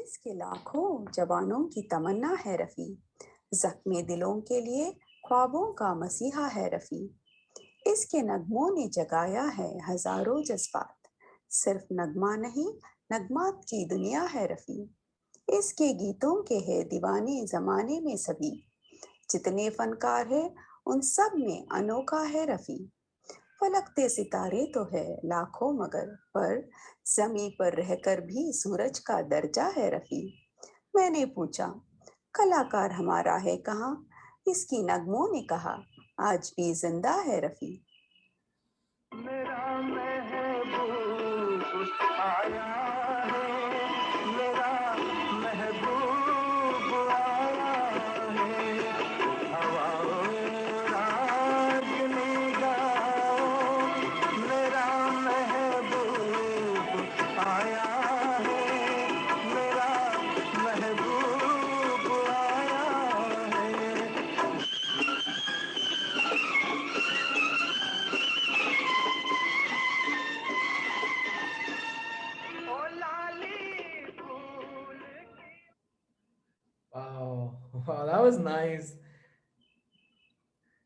इसके लाखों जवानों की तमन्ना है रफ़ी, ज़ख्मे दिलों के लिए ख्वाबों का मसीहा है रफ़ी। इसके नगमों ने जगाया है हज़ारों जज़्बात, सिर्फ नगमा नहीं नगमात की दुनिया है रफ़ी। इसके गीतों के है दीवाने ज़माने में सभी, जितने फनकार हैं उन सब में अनोखा है रफ़ी। फलकते सितारे तो है लाखों मगर पर जमी पर रहकर भी सूरज का दर्जा है रफ़ी। मैंने पूछा कलाकार हमारा है कहाँ, इसकी नगमों ने कहा आज भी जिंदा है रफ़ी। मेरा महबूब आया है, मेरा महबूब आया है। हवाओं रागनी गाओ, मेरा महबूब आया है, मेरा महबूब आया है। ओ लाली फूल की Wow. Wow, that was nice.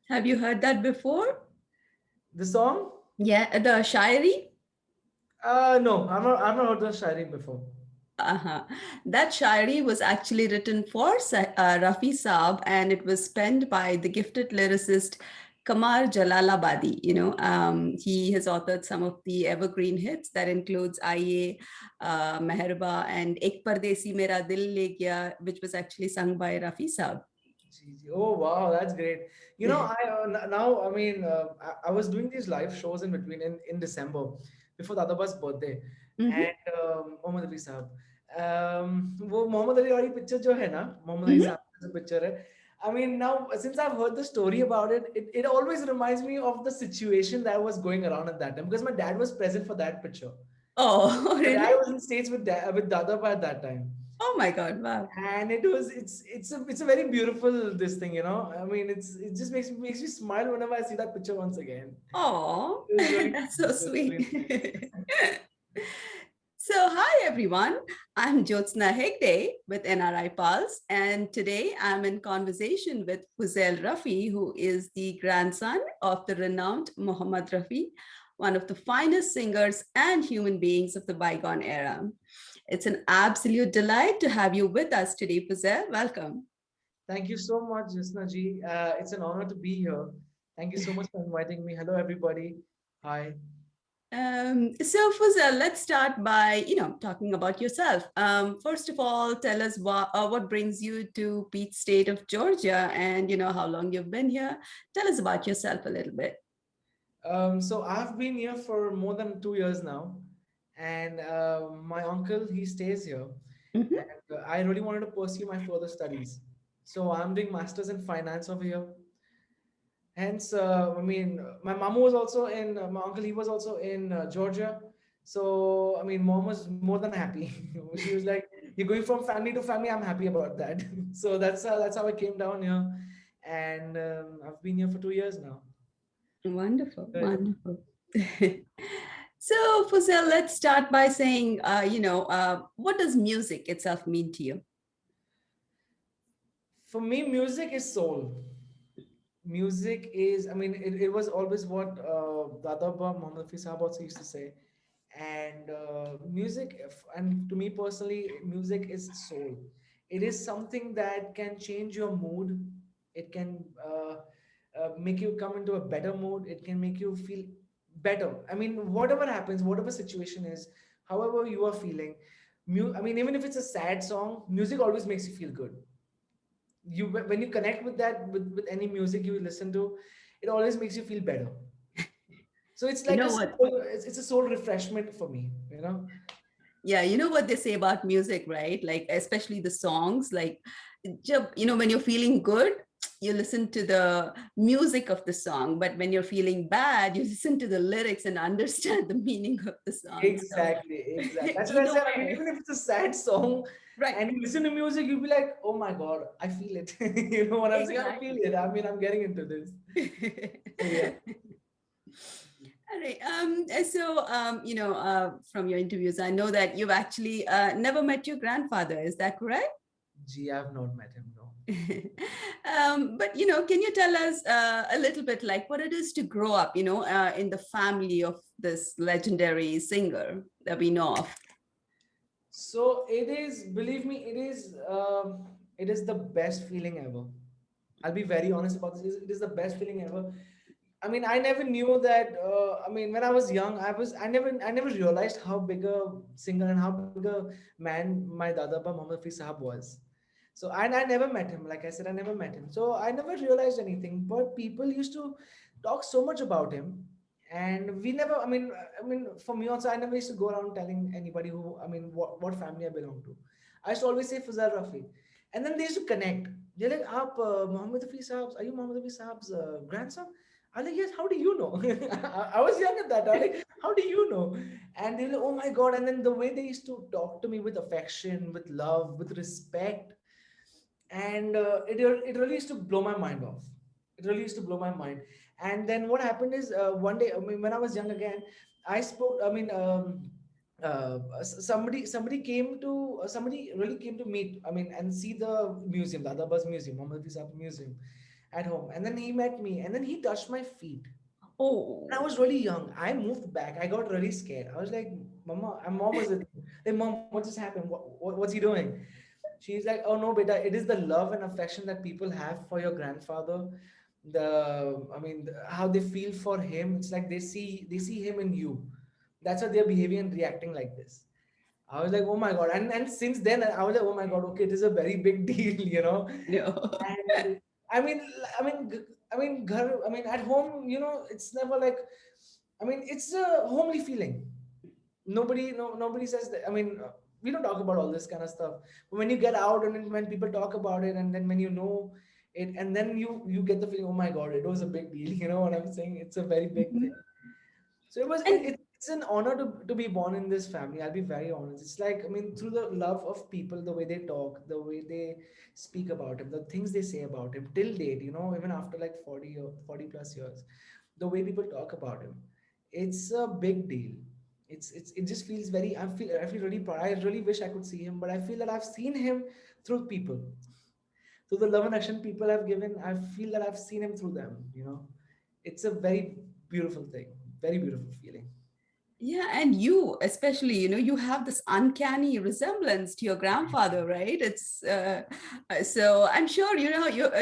Have you heard that before? The song? Yeah, the Shairi. No, I've not heard the Shairi before. Uh-huh. That Shairi was actually written for Rafi Saab, and it was penned by the gifted lyricist Kamar Jalalabadi. He has authored some of the evergreen hits that includes Aiye, Meherba, and Ek Pardesi Mera Dil Le Gya, which was actually sung by Rafi Saab. Oh wow, that's great. You know, now I mean, I was doing these live shows in between in December before Dadaba's birthday, Mhm. and Mohammad Ali Saab. वो मोहम्मद अली वाली picture जो है ना, मोहम्मद अली साहब की जो picture है. I mean, now since I've heard the story about it, it always reminds me of the situation that was going around at that time because my dad was present for that picture. Oh, My dad really? was in States with Dadaba at that time. Oh my God, wow. And it's a very beautiful this thing, you know. I mean, it just makes me smile whenever I see that picture once again. Oh, It was really that's so nice. It was really sweet. So, hi everyone. I'm Jyotsna Hegde with NRI Pulse, and today I'm in conversation with Fuzail Rafi, who is the grandson of the renowned Muhammad Rafi, one of the finest singers and human beings of the bygone era. It's an absolute delight to have you with us today, Fuzail. Welcome. Thank you so much, Jisna ji. It's an honor to be here. Thank you so much for inviting me. Hello, everybody. Hi. So Fuzail, let's start by, talking about yourself. First of all, tell us what brings you to Peach State of Georgia and, how long you've been here. Tell us about yourself a little bit. So I've been here for more than 2 years now, and my uncle he stays here, Mhm. and I really wanted to pursue my further studies. So I'm doing masters in finance over here. Hence, I mean, my mom was also in, my uncle, he was also in Georgia. So, I mean, mom was more than happy. She was like, "You're going from family to family. I'm happy about that." So that's how I came down here, and I've been here for 2 years now. Wonderful, Good. wonderful. So Fuzail, let's start by saying, what does music itself mean to you? For me, music is soul. Music is, I mean, it was always what Dadaba Muhammad Hafiz Sahab also used to say. And and to me personally, music is soul. It is something that can change your mood. It can make you come into a better mood. It can make you feel better. I mean, whatever happens, whatever situation is, however you are feeling, I mean, even if it's a sad song, music always makes you feel good. When you connect with that with any music you listen to, it always makes you feel better. So it's You like know what? it's a soul refreshment for me, you know. Yeah, you know what they say about music, right? Like, especially the songs, like, when you're feeling good, you listen to the music of the song, but when you're feeling bad, you listen to the lyrics and understand the meaning of the song. Exactly. That's what I Either said. I mean, way, even if it's a sad song right? and you listen to music, you'll be like, oh my god, I feel it. You know what I'm saying? I feel Exactly. it. I mean, I'm getting into this. So, yeah. All right. From your interviews, I know that you've actually never met your grandfather. Is that correct? Gee, I've not met him, no. But can you tell us a little bit like what it is to grow up, in the family of this legendary singer that we know of? So it is, believe me, it is the best feeling ever. I'll be very honest about this. It is the best feeling ever. I mean, I never knew that. I mean, when I was young, I never realized how big a singer and how big a man my Dadaba Muhammad Hafiz Sahab was. So, and I never met him. Like I said, I never met him. So I never realized anything. But people used to talk so much about him, and we never. I mean, for me also, I never used to go around telling anybody who. I mean, what family I belong to. I used to always say Fazal Rafi, and then they used to connect. They're like, "Aap Muhammad Hafiz Sahab's? Are you Muhammad Hafiz Sahab's grandson?" I'm like, yes, how do you know? I was young at that. I'm like, how do you know? And they're like, oh my God. And then the way they used to talk to me with affection, with love, with respect. And it really used to blow my mind off. It really used to blow my mind. And then what happened is one day, I mean, when I was young again, I spoke, somebody really came to meet, I mean, and see the museum, the Adabas Museum, Muhammad Fisab Museum at home. And then he met me and then he touched my feet. Oh, And I was really young. I moved back. I got really scared. I was like, Mama, and mom was with me. Like, Mom, what just happened? What's he doing? She's like, oh no, beta, it is the love and affection that people have for your grandfather. How they feel for him. It's like they see him in you. That's why they're behaving and reacting like this. I was like, oh my God. And since then I was like, oh my God, okay, it is a very big deal, no. And I mean, I mean, at home, it's never like, it's a homely feeling. Nobody says that. We don't talk about all this kind of stuff. But when you get out and then when people talk about it, and then when you know it, and then you get the feeling, oh my God, it was a big deal. You know what I'm saying? It's a very big thing. So And it's an honor to be born in this family. I'll be very honest. It's like, through the love of people, the way they talk, the way they speak about him, the things they say about him till date, even after like 40 or 40 plus years, the way people talk about him, it's a big deal. It just feels very, I feel really proud. I really wish I could see him, but I feel that I've seen him through people. Through the love and action people have given, I feel that I've seen him through them. It's a very beautiful thing, very beautiful feeling. yeah, and you especially, you have this uncanny resemblance to your grandfather, right? It's so I'm sure, you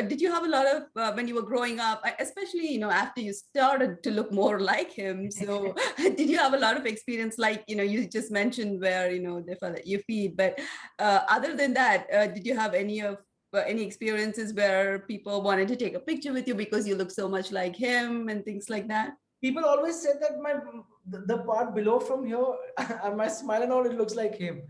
did you have a lot of when you were growing up, especially, after you started to look more like him. So did you have a lot of experience, like, you just mentioned where, they felt that you feed, but other than that, did you have any experiences where people wanted to take a picture with you because you look so much like him and things like that? People always said that the part below from here, my smile and all, it looks like him.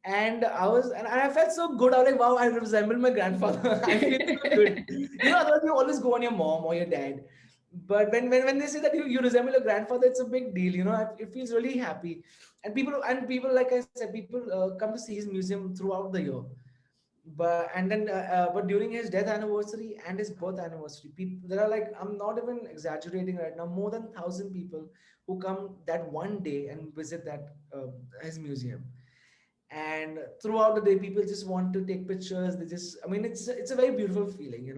And I felt so good. I was like, wow, I resemble my grandfather. I feel so good. Otherwise you always go on your mom or your dad. But when they say that you resemble your grandfather, it's a big deal. It feels really happy. And people, like I said, people come to see his museum throughout the year. But during his death anniversary and his birth anniversary, people, there are, like, I'm not even exaggerating right now, more than 1,000 people who come that one day and visit that his museum. And throughout the day, people just want to take pictures. They just, it's a very beautiful feeling.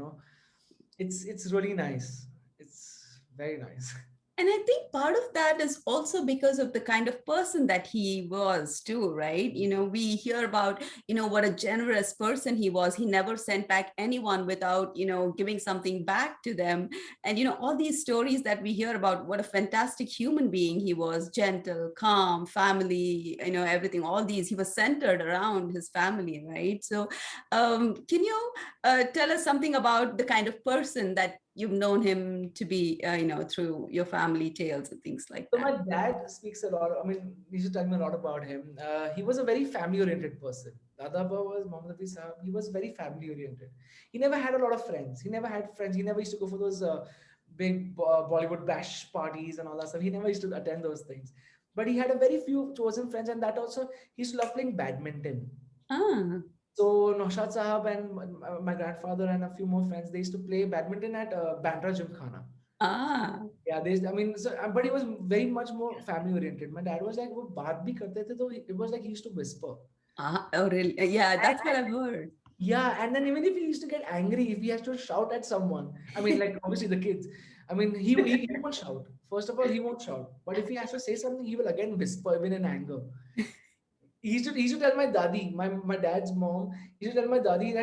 It's really nice. It's very nice. And I think part of that is also because of the kind of person that he was too, right? We hear about, what a generous person he was. He never sent back anyone without, giving something back to them. And, all these stories that we hear about what a fantastic human being he was, gentle, calm, family, everything, all these, he was centered around his family, right? So can you tell us something about the kind of person that you've known him to be, through your family tales and things like So that? my dad speaks a lot. He used to tell me a lot about him. He was a very family-oriented person. Dadaba was Muhammad Hafiz Sahab. He was very family-oriented. He never had a lot of friends. He never had friends. He never used to go for those big Bollywood bash parties and all that stuff. He never used to attend those things. But he had a very few chosen friends, and that also he used to love playing badminton. Ah, So Naushad Sahab and my grandfather and a few more friends, they used to play badminton at Bandra Gymkhana. Ah, Yeah, I mean, so, but he was very much more family oriented. My dad was like, वो बात भी करते थे, तो it was like he used to whisper. oh, really? Yeah, that's what I've And heard. yeah, and then even if he used to get angry, if he has to shout at someone, I mean, like obviously the kids, I mean, he won't shout. First of all, he won't shout. But if he has to say something, he will again whisper, even in anger. He used to tell my dadi, my dad's mom. He used to tell my dadi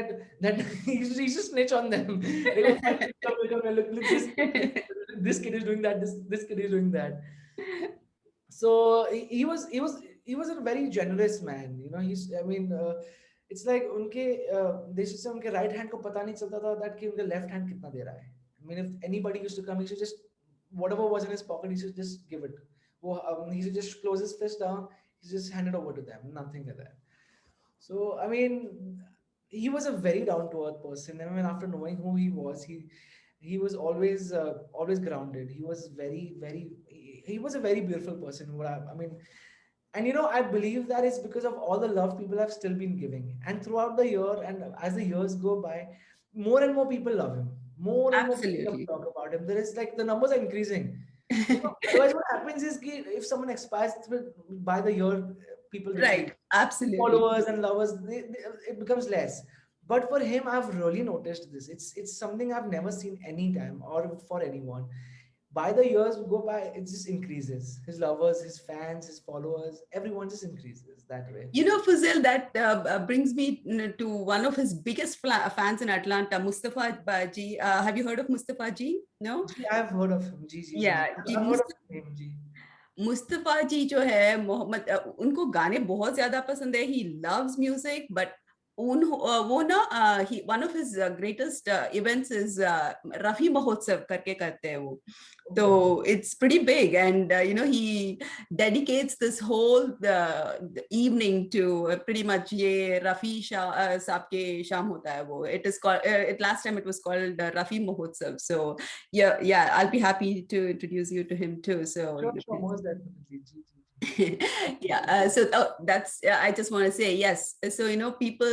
that he used to snitch on them. Like, oh, look, this kid is doing that. This kid is doing that. So he was a very generous man. You know, I mean, it's like उनके देश से उनके right hand को पता नहीं चलता था that कि उनके left hand कितना दे रहा है. I mean, if anybody used to come, he should just whatever was in his pocket, he should just give it. वो he should just close his fist down. He just hand it over to them. Nothing like that. So I mean, he was a very down to earth person. I mean, after knowing who he was always grounded. He was he was a very beautiful person. I mean, and I believe that it's because of all the love people have still been giving, and throughout the year, and as the years go by, more and more people love him. More and more people Absolutely. talk about him. There is like the numbers are increasing. Otherwise, what happens is if someone expires by the year, people Right. decrease Absolutely. followers and lovers, it becomes less. But for him, I've really noticed this. It's something I've never seen any time or for anyone. By the years go by, it just increases. His lovers, his fans, his followers, everyone just increases that way. You know, Fuzel, that brings me to one of his biggest fans in Atlanta, Mustafa Ji. Have you heard of Mustafa Ji? No? Gee, I've heard of him. Gee. Yeah. I've heard of his name. Gee. Mustafa जी जो है मोहम्मद उनको गाने बहुत ज्यादा पसंद है he loves music but वो ना one of his greatest events is Rafi महोत्सव करके करते हैं वो तो it's pretty big and he dedicates this whole evening to pretty much ये रफी साहब के शाम होता है वो it is called last time it was called Rafi Mahotsav so yeah I'll be happy to introduce you to him too so Sure, most definitely. Gee. yeah so that's I just want to say yes so people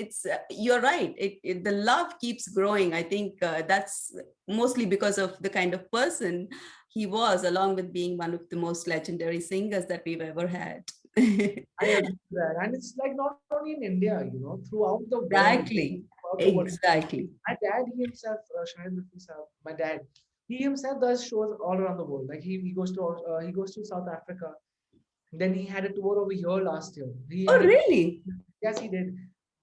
it's you're right the love keeps growing I think that's mostly because of the kind of person he was along with being one of the most legendary singers that we've ever had I agree with that. And it's like not only in India, throughout the world. exactly Throughout the world. exactly My dad, he himself, Shahid Rafi Sahab, my dad, he himself does shows all around the world. Like he goes to South Africa. Then he had a tour over here last year. oh really Yes, he did.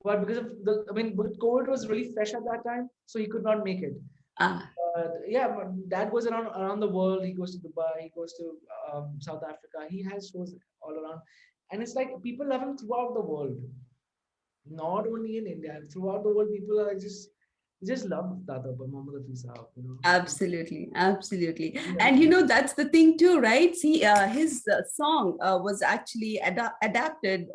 But because of but COVID was really fresh at that time, so he could not make it. ah Yeah, but dad goes around the world. He goes to Dubai. He goes to South Africa. He has shows all around, and it's like people love him throughout the world, not only in India. Throughout the world, people are just love Dada Muhammad Hafiz Sahab. absolutely Yeah. and that's the thing too right see his song was actually adapted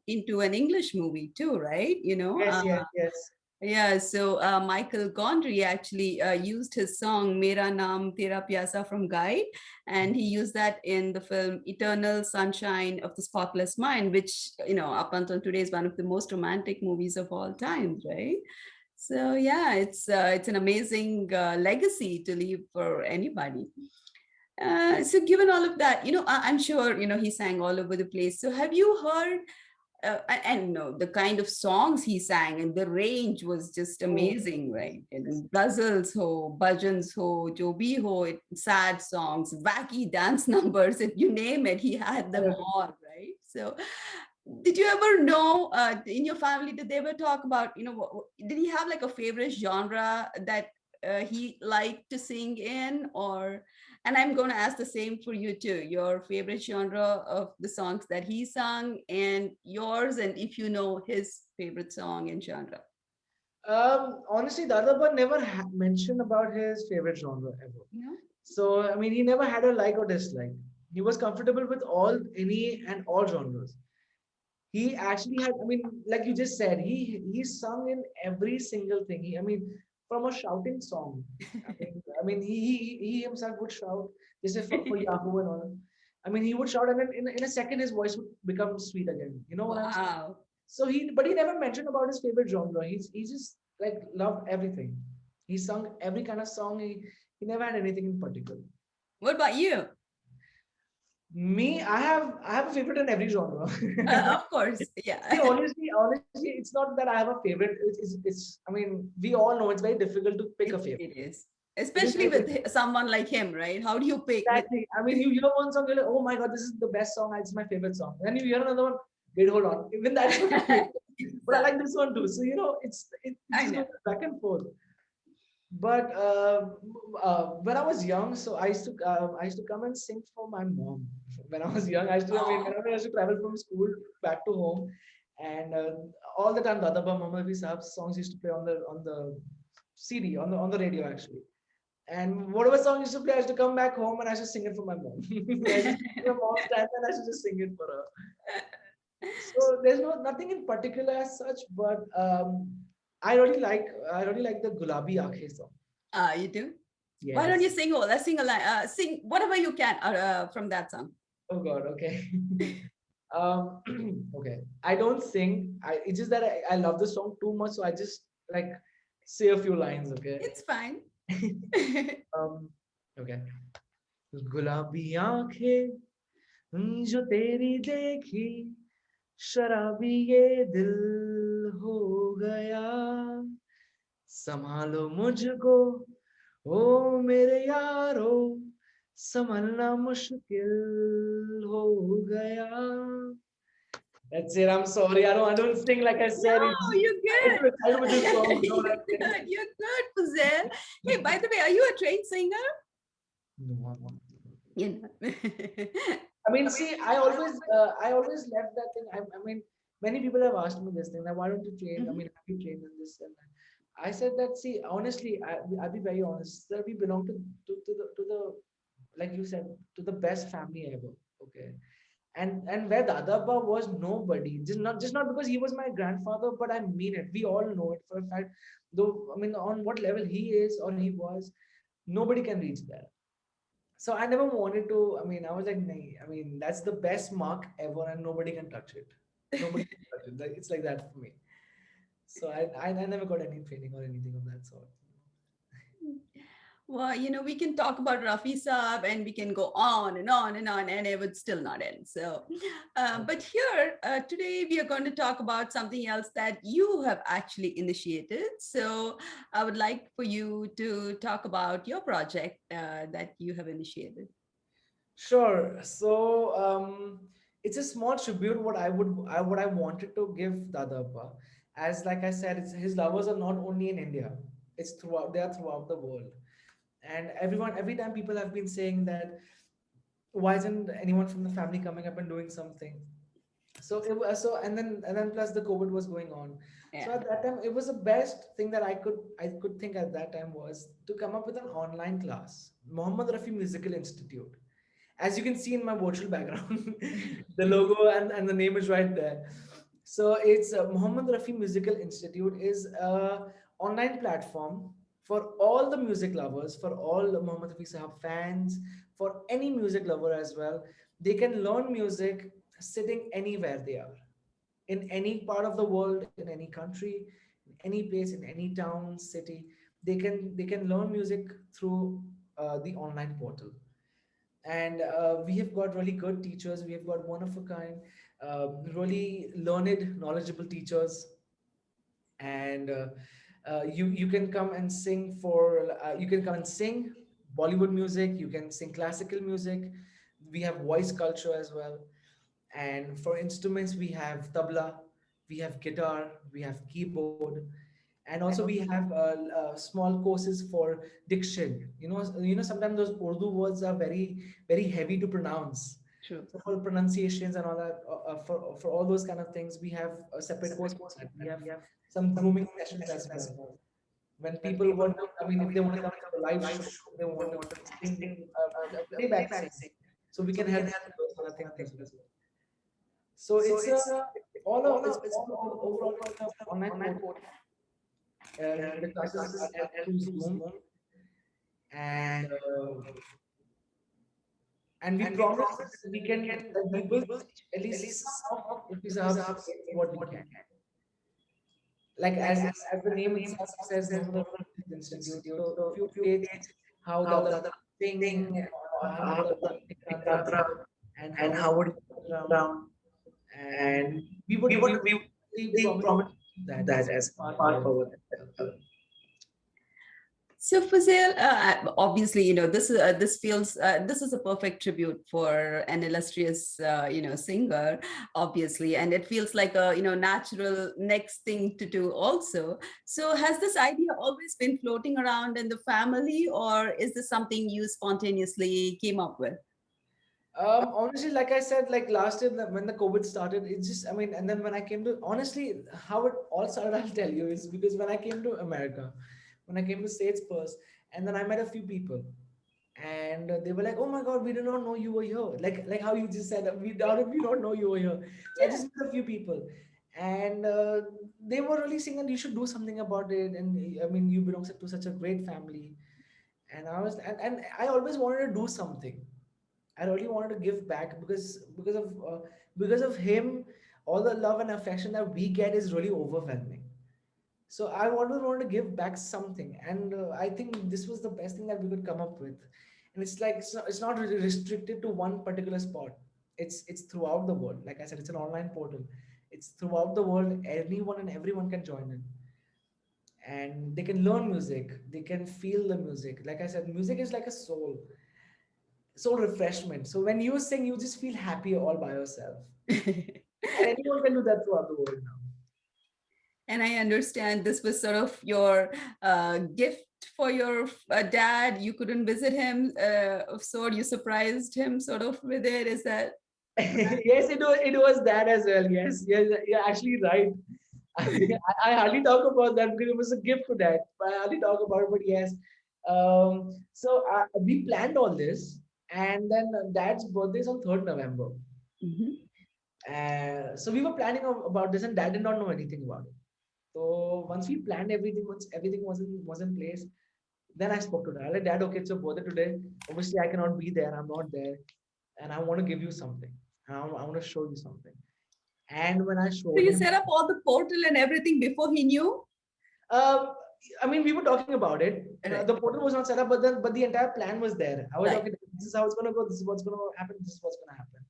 into an English movie too right Yes. yeah so Michael Gondry actually used his song Mera Naam Tera Pyasa from Guide and he used that in the film Eternal Sunshine of the Spotless Mind which up until today is one of the most romantic movies of all time right so yeah, it's an amazing legacy to leave for anybody. So given all of that, I'm sure he sang all over the place. So have you heard? And the kind of songs he sang and the range was just amazing, right? And ghazals ho, bhajans ho, jo bhi ho, sad songs, wacky dance numbers, if you name it, he had them all, right? So did you ever know in your family did they ever talk about did he have like a favorite genre that he liked to sing in or and I'm going to ask the same for you too your favorite genre of the songs that he sung and yours and if you know his favorite song and genre Honestly, Dada never mentioned about his favorite genre ever. So I mean, he never had a like or dislike. He was comfortable with any and all genres. He actually had, I mean, like you just said, he sung in every single thing. From a shouting song. He himself would shout. This is for Yahoo and all. I mean, he would shout, and then in a second, his voice would become sweet again. You know what I'm saying? Wow. So but he never mentioned about his favorite genre. He just like loved everything. He sung every kind of song. He never had anything in particular. What about you? Me, I have a favorite in every genre. Of course, yeah. See, honestly, it's not that I have a favorite. It's. I mean, we all know it's very difficult to pick a favorite. It is, It is especially very with difficult. someone like him, right? How do you pick? Exactly. I mean, you hear one song, you're like, oh my god, this is the best song. It's my favorite song. Then you hear another one. Wait, hold on. Even that's my favorite. But I like this one too. So it I just know. goes back and forth. But when I was young, so I used to come and sing for my mom. When I was young, I mean, whenever I used to travel from school back to home, and all the time, Dada Ba Mama Fi Sahab's songs used to play on the CD on the radio actually. And whatever song used to play, I used to come back home and I used to sing it for my mom. I used to sing my mom's time and I used to just sing it for her. So there's nothing in particular as such, but I really like the Gulabi Aakhe song. You do? Yes. Why don't you sing? Oh, let's sing a line. Sing whatever you can from that song. Oh God, okay. um, okay. I don't sing. It's just that I love the song too much, so I just like say a few lines. Okay. It's fine. Okay. गुलाबी आंखें जो तेरी देखी शराबी ये दिल हो गया संभालो मुझको ओ मेरे यारो संभलना मुश्किल हो गया. That's it. I'm sorry. I don't sing like I said. No, you're good. I with this song. You're good. You're good, Fuzel. Hey, by the way, are you a trained singer? No, You know. I mean, see, I always left that thing. I mean, many people have asked me this thing. Like, why don't you train? I mean, have you trained in this and that? I said that. See, honestly, I'll be very honest. That we belong to the like you said, to the best family ever. Okay. And where Dada Abba was nobody, just not because he was my grandfather, but I mean it. We all know it for a fact. Though I mean, on what level he is or he was, nobody can reach there. So I never wanted to. I mean, I was like, nah, I mean, that's the best mark ever, and nobody can touch it. Nobody can touch it. Like, it's like that for me. So I never got any training or anything of that sort. Well, we can talk about Rafi Saab and we can go on and on and on, and it would still not end. So, but here today we are going to talk about something else that you have actually initiated. So, I would like for you to talk about your project that you have initiated. Sure. So it's a small tribute what I wanted to give Dada Abba. As like I said, his lovers are not only in India. It's throughout. They are throughout the world. And every time people have been saying that, why isn't anyone from the family coming up and doing something? So and then plus the COVID was going on. So Yeah. at that time, it was the best thing that I could think at that time was to come up with an online class, Muhammad Rafi Musical Institute. As you can see in my virtual background, the logo and the name is right there. So it's Muhammad Rafi Musical Institute is a online platform for all the music lovers, for all the Muhammad Rafi Sahab fans, for any music lover as well. They can learn music sitting anywhere they are, in any part of the world, in any country, in any place, in any town, city. They can learn music through the online portal. And we have got really good teachers. We have got one of a kind, really learned, knowledgeable teachers. And you can come and sing you can come and sing Bollywood music. You can sing classical music. We have voice culture as well. And for instruments, we have tabla, we have guitar, we have keyboard, and also we have small courses for diction. Sometimes those Urdu words are very, very heavy to pronounce. True. So for pronunciations and all that, for all those kind of things, we have a separate course for that. We have some grooming sessions as well. When people want to, I mean, if they want to come to a live show, they want to sing, playback sing. So we can help them with those kind of things as well. So it's all overall online portal. The classes are through Zoom, and we promise that we will teach at least some of the Fizahabs what we can. Like as the name itself says, Muhammad Institute. So few dates how the other sing, how the Tikatra, and how would it around, and we promise that as part of our. So Fuzail, obviously, this feels this is a perfect tribute for an illustrious, singer, obviously, and it feels like a natural next thing to do also. So has this idea always been floating around in the family, or is this something you spontaneously came up with? Honestly, like I said, like last year when the COVID started, it's just, I mean, and then when I came to, honestly, how it all started, I'll tell you, is because when I came to America, when I came to States first, and then I met a few people, and they were like, "Oh my God, we did not know you were here." Like how you just said, how did we not know you were here? So I just met a few people, and they were really saying that you should do something about it, and I mean, you belong to such a great family, and and I always wanted to do something. I really wanted to give back because of him. All the love and affection that we get is really overwhelming. So I wanted to give back something, and I think this was the best thing that we could come up with. And it's like it's not really restricted to one particular spot. It's throughout the world. Like I said, it's an online portal. It's throughout the world. Anyone and everyone can join in, and they can learn music. They can feel the music. Like I said, music is like a soul refreshment. So when you sing, you just feel happy all by yourself. And anyone can do that throughout the world now. And I understand this was sort of your gift for your dad. You couldn't visit him, so you surprised him sort of with it. Is that? Yes, it was that as well. Yes, yes, you're actually right. I hardly talk about that because it was a gift to dad. But I hardly talk about it, but yes. So we planned all this, and then dad's birthday is on 3rd November. Mhm. So we were planning about this, and dad did not know anything about it. So once we planned everything, once everything was in place, then I spoke to dad. I like, Dad, okay, it's your birthday today. Obviously, I cannot be there. I'm not there, and I want to give you something. I want to show you something. And when I So showed you him, set up all the portal and everything before he knew? uh, I mean, we were talking about it. Right. The portal was not set up, but the entire plan was there. I was Right. okay. This is how it's gonna go. This is what's gonna happen. This is what's gonna happen.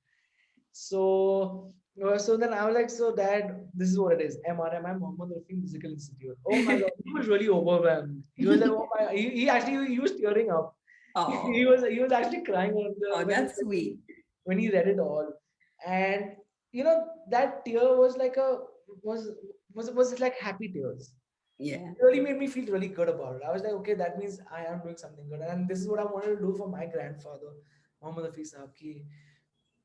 So then I was like, so dad, this is what it is. MRMI Muhammad Rafi Musical Institute. Oh my God, he was really overwhelmed. He was like, oh my, he was tearing up. Oh, He was actually crying oh, that's sweet. when he read it all, and that tear was like was was like happy tears. Yeah. It really made me feel really good about it. I was like, okay, that means I am doing something good, and this is what I wanted to do for my grandfather, Muhammad Hafiz Sahab ki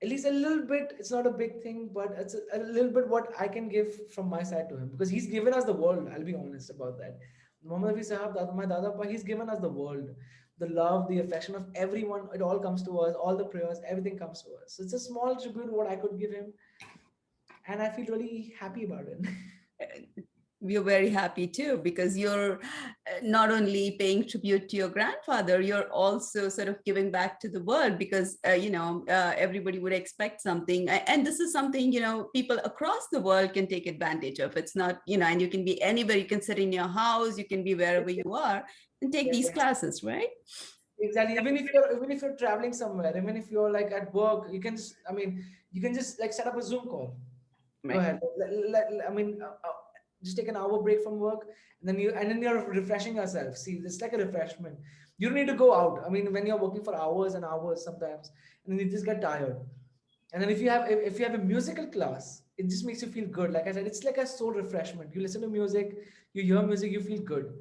at least a little bit. It's not a big thing, but it's a little bit what I can give from my side to him, because he's given us the world. I'll be honest about that. Muhammad Hafiz Sahab, my dada, but he's given us the world, the love, the affection of everyone. It all comes to us, all the prayers, everything comes to us. So it's a small tribute what I could give him, and I feel really happy about it. We're very happy too, because you're not only paying tribute to your grandfather, you're also sort of giving back to the world, because everybody would expect something. And this is something people across the world can take advantage of. It's not, and you can be anywhere. You can sit in your house, you can be wherever you are and take these Yes, classes, right? exactly. Even if you're traveling somewhere, even if you're like at work, you can I mean, you can just like set up a Zoom call. Go Right. ahead. I mean, just take an hour break from work, and then you're refreshing yourself. See, it's like a refreshment. You don't need to go out. I mean, when you're working for hours and hours sometimes, and then you just get tired. And then if you have a musical class, it just makes you feel good. Like I said, it's like a soul refreshment. You listen to music, you hear music, you feel good.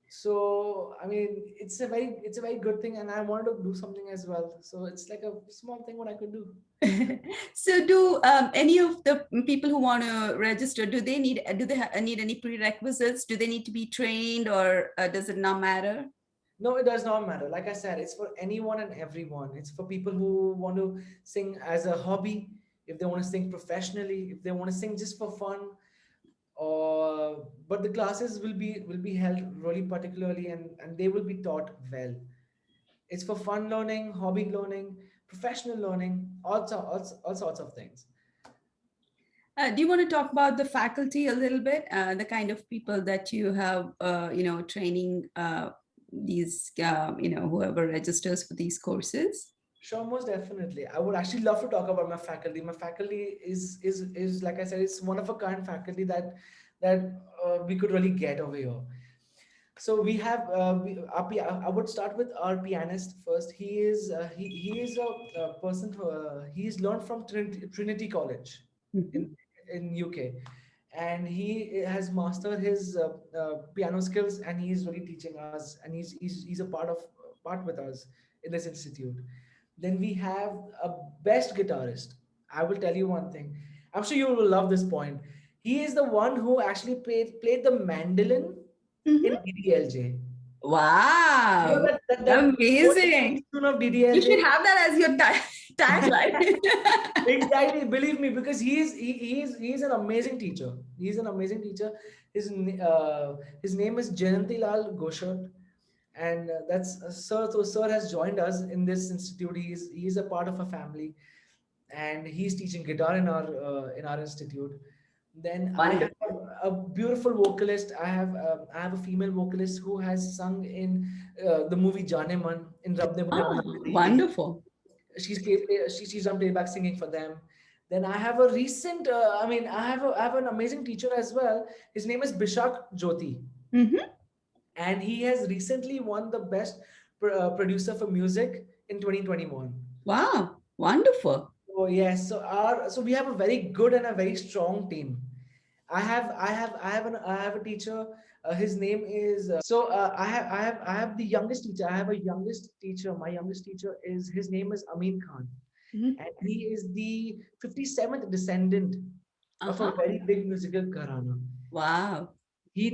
So I mean, it's a very good thing, and I wanted to do something as well. So it's like a small thing what I could do. So do any of the people who want to register, need any prerequisites? Do they need to be trained, or does it not matter? No, it does not matter. Like I said, it's for anyone and everyone. It's for people who want to sing as a hobby, if they want to sing professionally, if they want to sing just for fun, or but the classes will be held really particularly, and they will be taught well. It's for fun learning, hobby learning, professional learning, all sorts of things. Do you want to talk about the faculty a little bit, the kind of people that you have, training these, whoever registers for these courses? Sure, most definitely. I would actually love to talk about my faculty. My faculty is like I said, it's one of a kind faculty that we could really get over here. So we have I would start with our pianist first. He is a person who he's learned from Trinity College Mhm. in UK, and he has mastered his piano skills, and he's really teaching us, and he's a part with us in this institute. Then we have a best guitarist. I will tell you one thing. I'm sure you will love this point. He is the one who actually played the mandolin in Mhm. DDLJ. You know Wow, that amazing. tune of You should DDLJ? have that as your tagline. Exactly, believe me, because he is an amazing teacher. He's an amazing teacher. His name is Jayanti Lal Goshart, and that's sir. So sir has joined us in this institute. He is a part of a family, and he's teaching guitar in our institute. Then I have Wonderful. a beautiful vocalist. I have a female vocalist who has sung in the movie Jane Man in Rab Ne Mujhe Ah, Mahal Di Thi. wonderful. She's done playback singing for them. Then I have a recent I have an amazing teacher as well. His name is Bishak Jyoti, Mhm. and he has recently won the best producer for music in 2021. Wow, wonderful. Oh yes, so we have a very good and a very strong team. I have a teacher. His name is I have the youngest teacher. I have a youngest teacher. My youngest teacher is his name is Amin Khan, Mhm. and he is the 57th descendant of a Uh-huh. very big musical gharana. Wow, He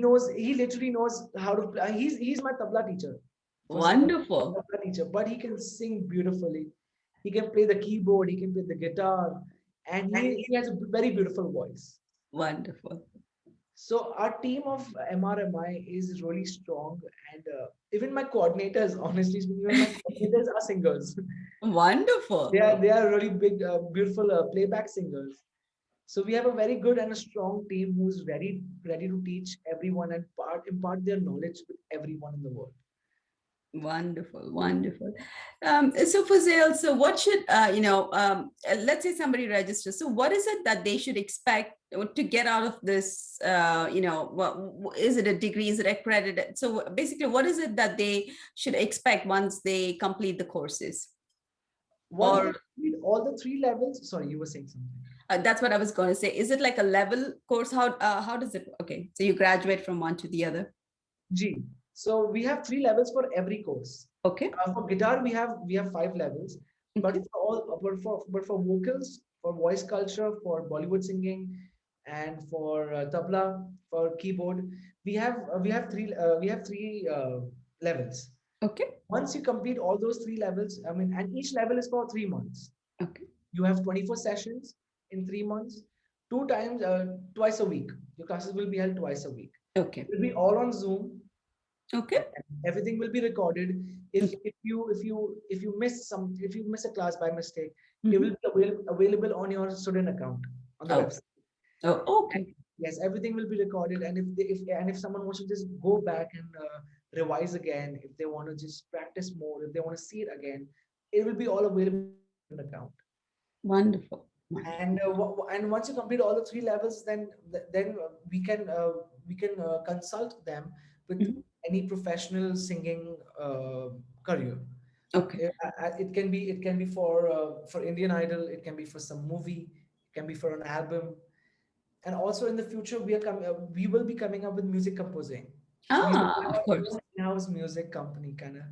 literally knows how to play. He's my tabla teacher. First of all, wonderful, tabla teacher, but he can sing beautifully. He can play the keyboard. He can play the guitar, and he has a very beautiful voice. wonderful, So our team of MRMI is really strong, and even my coordinators, honestly speaking, even my coordinators are singers. wonderful. They are really big, beautiful playback singers. So we have a very good and a strong team who's ready to teach everyone and impart their knowledge with everyone in the world. Wonderful, wonderful. So for sale, so what should let's say somebody registers. So what is it that they should expect to get out of this? Is it a degree? Is it accredited? So basically, what is it that they should expect once they complete the courses? Once they Or complete all the three levels, sorry, you were saying something. that's what I was going to say. Is it like a level course? How does it? Okay, so you graduate from one to the other. G. So we have three levels for every course. Okay. For guitar, we have 5 levels, but Okay. for all, but for vocals, for voice culture, for Bollywood singing, and for tabla, for keyboard, we have three levels. Okay. Once you complete all those 3 levels, and each level is for 3 months. Okay. You have 24 sessions in 3 months, twice a week. Your classes will be held twice a week. Okay. It will be all on Zoom. Okay. Everything will be recorded. If you miss a class by mistake, it will be available on your student account on the Oh. website. Oh, okay. Yes, everything will be recorded, and if someone wants to just go back and revise again, if they want to just practice more, if they want to see it again, it will be all available on the account. Wonderful. And once you complete all the 3 levels, then we can consult them with Mhm. any professional singing career. Okay. It can be for Indian Idol. It can be for some movie. It can be for an album. And also in the future, we will be coming up with music composing. So we will Ah, have of our course. own in-house music company kind of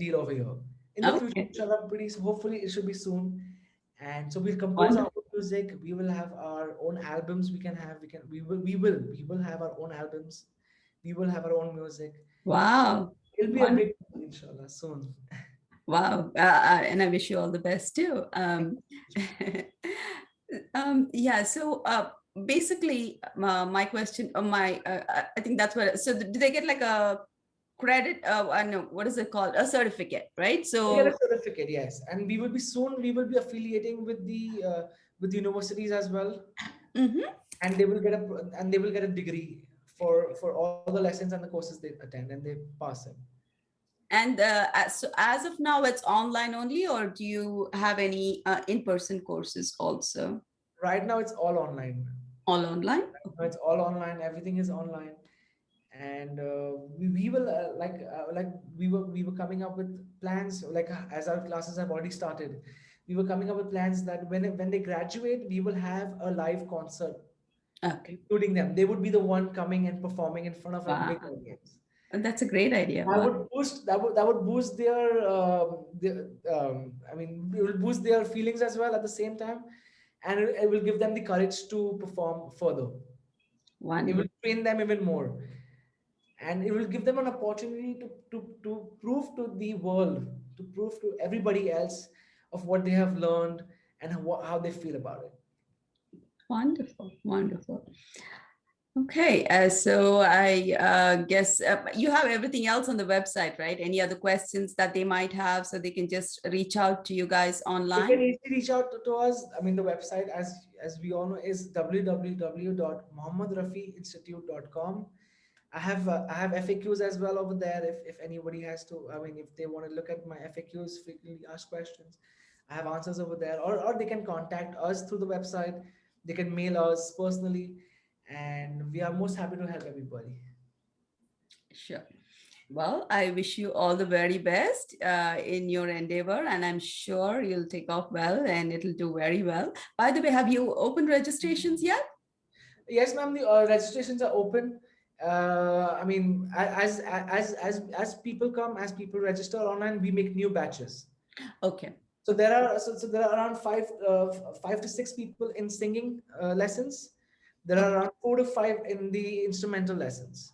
deal over here. In the future, Okay. inshallah, hopefully it should be soon. And so we'll compose our Wonderful. own music. We will have our own albums. We will have our own albums. We will have our own music. Wow. It'll be a big thing, inshallah, soon. Wow. And I wish you all the best too. Yeah. So basically, my question, I think that's what. So do they get like a credit? I know what is it called? A certificate, right? We get a So. certificate, yes, and we will be affiliating with universities as well, Mhm. and they will get a degree for all the lessons and the courses they attend, and they pass them. And as of now, it's online only, or do you have any in-person courses also? Right now, it's all online. All online? No, it's all online. Everything is online, and we will like we were coming up with plans like as our classes have already started. We were coming up with plans that when they graduate, we will have a live concert, Okay. including them. They would be the one coming and performing in front of a big Wow. audience. That's a great idea. That Wow. would boost that would boost their I mean it will boost their feelings as well at the same time, and it will give them the courage to perform further. It will Wonderful. train them even more, and it will give them an opportunity to prove to the world, to prove to everybody else of what they have learned and how they feel about it. Wonderful. Wonderful. Okay, so I guess you have everything else on the website, right? Any other questions that they might have, so they can just reach out to you guys You can online? easily reach out to us. I mean, the website, as we all know, is www.mohammadrafiinstitute.com. I have FAQs as well over there. If anybody has to, I mean, if they want to look at my FAQs, frequently asked questions, I have answers over there. Or they can contact us through the website. They can mail us personally, and we are most happy to help everybody. Sure. Well, I wish you all the very best in your endeavor, and I'm sure you'll take off well and it'll do very well. By the way, have you opened registrations yet? Yes, ma'am. The registrations are open. I mean, as people come, as people register online, we make new batches. Okay. So there are around 5 to 6 people in singing lessons. There are around 4 to 5 in the instrumental lessons.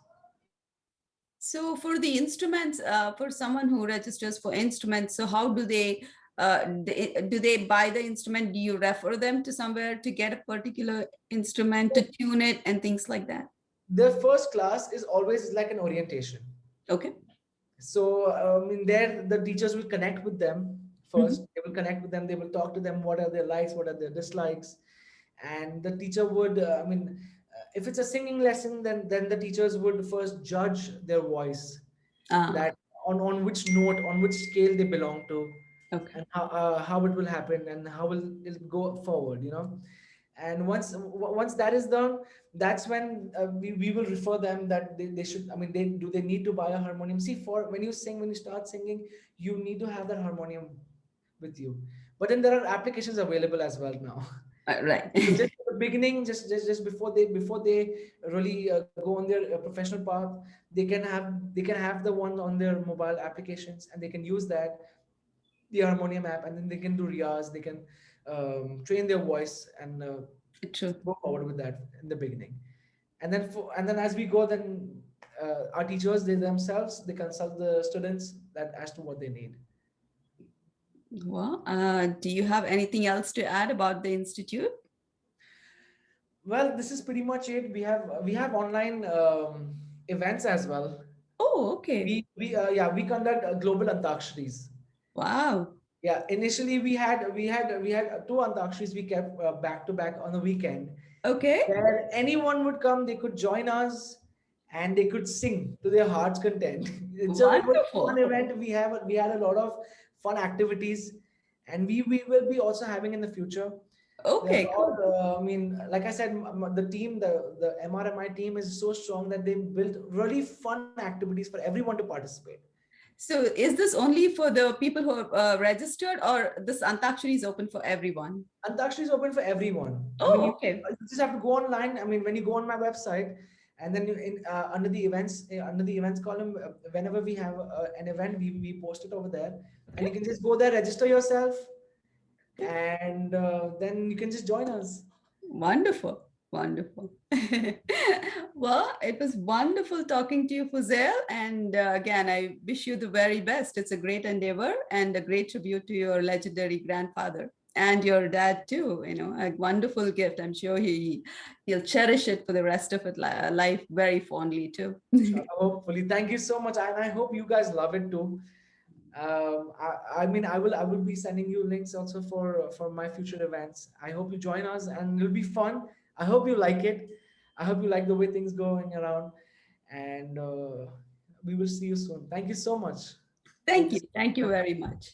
So for the instruments, for someone who registers for instruments, so how do do they buy the instrument? Do you refer them to somewhere to get a particular instrument to tune it and things like that? The first class is always like an orientation. Okay. So in there, the teachers will connect with them first. They will connect with them. They will talk to them. What are their likes? What are their dislikes? And the teacher would, if it's a singing lesson, then the teachers would first judge their voice, that on which note, on which scale they belong to, Okay. and how it will happen and how will it go forward, you know. And once that is done, that's when we will refer them that they should, I mean, they need to buy a harmonium. See, for when you sing, when you start singing, you need to have that harmonium with you. But then there are applications available as well now. Right. So just at the beginning, just before they really go on their professional path, they can have the one on their mobile applications, and they can use that, the harmonium app, and then they can do riyaz. They can train their voice and True. go forward with that in the beginning. And then as we go, then our teachers, they themselves, they consult the students that as to what they need. Well, do you have anything else to add about the institute? Well, this is pretty much it. We have online events as well. Oh, okay. We conduct global antaksharis. Wow. Yeah, initially we had two antaksharis we kept back to back on the weekend, Okay. where anyone would come, they could join us, and they could sing to their heart's content. So it was a Wonderful. fun event. We had a lot of fun activities, and we will be also having in the future. Okay, They're cool. all, I mean, like I said, the team, the MRMI team is so strong that they built really fun activities for everyone to participate. So is this only for the people who are registered, or this Antakshari is open for everyone? Antakshari is open for everyone. I Oh, mean, okay. you just have to go online. I mean, when you go on my website, and then under the events column, whenever we have an event, we post it over there, and you can just go there, register yourself, and then you can just join us. Wonderful. Wonderful. Well, it was wonderful talking to you, Fuzail. And again, I wish you the very best. It's a great endeavor and a great tribute to your legendary grandfather and your dad too. You know, a wonderful gift. I'm sure he'll cherish it for the rest of his life very fondly too. Hopefully, thank you so much, and I hope you guys love it too. I mean, I will be sending you links also for my future events. I hope you join us, and it'll be fun. I hope you like it. I hope you like the way things going around, and we will see you soon. Thank you so much. Thank you. Thank you very much.